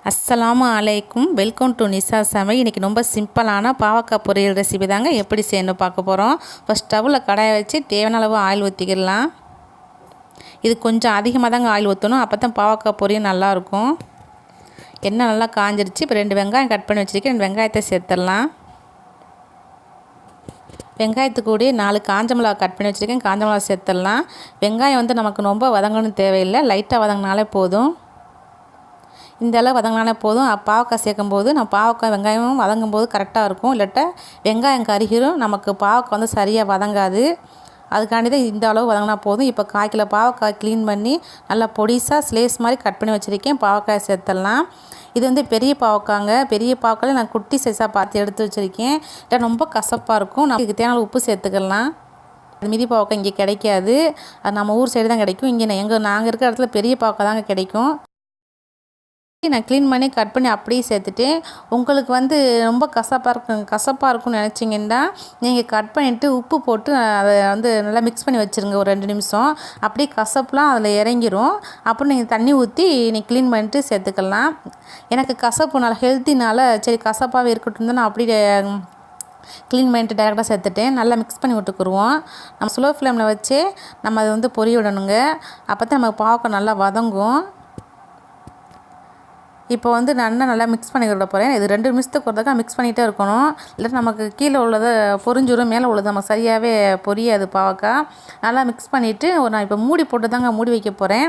அஸ்ஸலாமு அலைக்கும். Welcome to Nisha சமையல். இன்றைக்கி ரொம்ப சிம்பிளான பாவக்காய் பொரியல் ரெசிபி தாங்க எப்படி செய்யணும் பார்க்க போகிறோம். ஃபஸ்ட் ஸ்டவ்வில் கடாயை வச்சு தேவையான அளவு ஆயில் ஊற்றிக்கிடலாம். இது கொஞ்சம் அதிகமாக தாங்க ஆயில் ஊற்றணும், அப்போ தான் பாவக்காய் பொரியல் நல்லாயிருக்கும். எண்ணெய் நல்லா காஞ்சிருச்சு. இப்போ 2 வெங்காயம் கட் பண்ணி வச்சுருக்கேன். 2 வெங்காயத்தை சேர்த்துடலாம். வெங்காயத்துக்கு கூட 4 காஞ்ச மிளகா கட் பண்ணி வச்சுருக்கேன். காஞ்ச மிளகா சேர்த்துடலாம். வெங்காயம் நமக்கு ரொம்ப வதங்கணும்னு தேவையில்லை, லைட்டாக வதங்கினாலே போதும். இந்த அளவு வதங்கினாலே போதும். பாவக்காய் சேர்க்கும் போது நம்ம பாவக்காய் வெங்காயமும் வதங்கும் போது கரெக்டாக இருக்கும். இல்லாட்ட வெங்காயம் கருகிரும், நமக்கு பாவக்காய் சரியாக வதங்காது. அதுக்காண்டி தான் இந்த அளவு வதங்கினா போதும். இப்போ 1/4 கிலோ பாவக்காய் க்ளீன் பண்ணி நல்லா பொடிசாக ஸ்லேஸ் மாதிரி கட் பண்ணி வச்சுருக்கேன். பாவக்காய் சேர்த்துடலாம். இது பெரிய பாவக்காங்க. பெரிய பாவக்காயில் நான் குட்டி சைஸாக பார்த்து எடுத்து வச்சுருக்கேன். இல்லை ரொம்ப கசப்பாக இருக்கும். நம்ம இதுக்கு தேவையான உப்பு சேர்த்துக்கலாம். அது மீதி பாவக்காய் இங்கே கிடைக்காது, அது நம்ம ஊர் சைடு தான் கிடைக்கும். இங்கே நாங்கள் இருக்கிற இடத்துல பெரிய பாவக்காய் தாங்க கிடைக்கும். நான் க்ளீன் பண்ணி கட் பண்ணி அப்படியே சேர்த்துட்டு, உங்களுக்கு ரொம்ப கசப்பாக இருக்கும்னு நினச்சிங்கன்னா நீங்கள் கட் பண்ணிவிட்டு உப்பு போட்டு அதை நல்லா மிக்ஸ் பண்ணி வச்சுருங்க ஒரு 2 நிமிஷம். அப்படியே கசப்புலாம் அதில் இறங்கிரும். அப்புறம் நீங்கள் தண்ணி ஊற்றி க்ளீன் பண்ணிட்டு சேர்த்துக்கலாம். எனக்கு கசப்பு நல்லா ஹெல்த்தினால சரி கசப்பாகவே இருக்கட்டும் தான் நான் அப்படியே க்ளீன் பண்ணிட்டு டேரெக்டாக சேர்த்துட்டேன். நல்லா மிக்ஸ் பண்ணி விட்டுக்குருவோம். நம்ம ஸ்லோ ஃப்ளேமில் வச்சு நம்ம அதை பொரிய விடணுங்க. அப்போ தான் நமக்கு பாவக்காய் நல்லா வதங்கும். இப்போ நல்லா மிக்ஸ் பண்ணி விட போகிறேன். இது 2 நிமிஷத்துக்கு ஒருத்தக்க மிக்ஸ் பண்ணிகிட்டே இருக்கணும். இல்லை நமக்கு கீழே உள்ளதை பொரிஞ்சிடும், மேலே உள்ளது நம்ம சரியாகவே பொரியாது பாவக்காய். நல்லா மிக்ஸ் பண்ணிவிட்டு நான் இப்போ மூடி போட்டு தாங்க மூடி வைக்க போகிறேன்.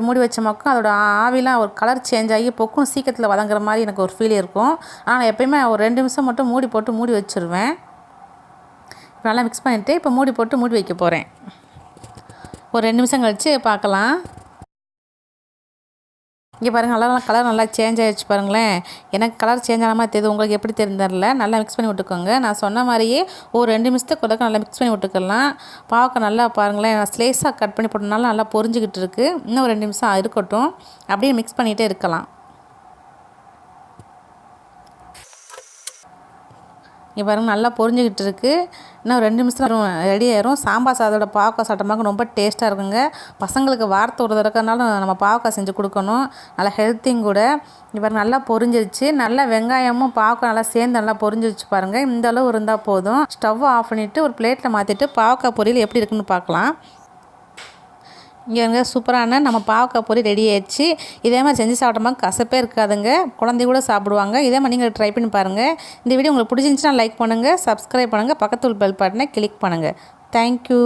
மூடி வச்ச மக்கள் அதோட ஆவிலாம் ஒரு கலர் சேஞ்ச் ஆகி பொக்கும் சீக்கிரத்தில் வதங்குற மாதிரி எனக்கு ஒரு ஃபீல் இருக்கும். ஆனால் எப்போயுமே ஒரு 2 நிமிஷம் மட்டும் மூடி போட்டு மூடி வச்சுருவேன். இப்போ நல்லா மிக்ஸ் பண்ணிவிட்டு இப்போ மூடி போட்டு மூடி வைக்க போகிறேன். ஒரு 2 நிமிஷம் கழித்து பார்க்கலாம். இங்கே பாருங்கள், நல்லா கலர் நல்லா சேஞ்ச் ஆகிடுச்சு பாருங்களேன். எனக்கு கலர் சேஞ்ச் ஆன மாதிரி தெரியுது, உங்களுக்கு எப்படி தெரிஞ்சிடல. நல்லா மிக்ஸ் பண்ணி விட்டுக்கோங்க. நான் சொன்ன மாதிரியே ஒரு 2 நிமிஷத்துக்கு ஒருக்க நல்லா மிக்ஸ் பண்ணி விட்டுக்கலாம். பாவக்காய் நல்லா பாருங்களேன், நான் ஸ்லேஸாக கட் பண்ணி போட்டனால நல்லா பொரிஞ்சிக்கிட்டு இருக்குது. இன்னும் ஒரு 2 நிமிஷம் இருக்கட்டும், அப்படியே மிக்ஸ் பண்ணிகிட்டே இருக்கலாம். இங்கே பாருங்கள் நல்லா பொரிஞ்சிக்கிட்டு இருக்குது. இன்னும் 2 நிமிஷத்தில் ரெடி ஆயிரும். சாம்பார் சாதத்தோட பாவக்காய் சாப்பிட்டோம்னா ரொம்ப டேஸ்ட்டாக இருக்குங்க. பசங்களுக்கு வாரத்து ஒரு தடவைனாலும் நம்ம பாவக்காய் செஞ்சு கொடுக்கணும், நல்லா ஹெல்த்தியும் கூட. இங்கே பாருங்கள் நல்லா பொரிஞ்சிருச்சு. நல்லா வெங்காயமும் பாவக்காய் நல்லா சேர்ந்து நல்லா பொரிஞ்சிருச்சு பாருங்கள். இந்த அளவு இருந்தால் போதும். ஸ்டவ் ஆஃப் பண்ணிவிட்டு ஒரு பிளேட்டில் மாற்றிட்டு பாவக்காய் பொரியல் எப்படி இருக்குன்னு பார்க்கலாம். இங்கே சூப்பரான நம்ம பாவக்காய் பொரி ரெடி ஆயிடுச்சு. இதே மாதிரி செஞ்சு சாப்பிட்டோமா கசப்பே இருக்காதுங்க, குழந்தை கூட சாப்பிடுவாங்க. இதே மாதிரி நீங்கள் ட்ரை பண்ணி பாருங்கள். இந்த வீடியோ உங்களுக்கு பிடிச்சிருந்துச்சுன்னா லைக் பண்ணுங்கள், சப்ஸ்கிரைப் பண்ணுங்கள், பக்கத்து பெல் பட்டனை கிளிக் பண்ணுங்கள். தேங்க்யூ.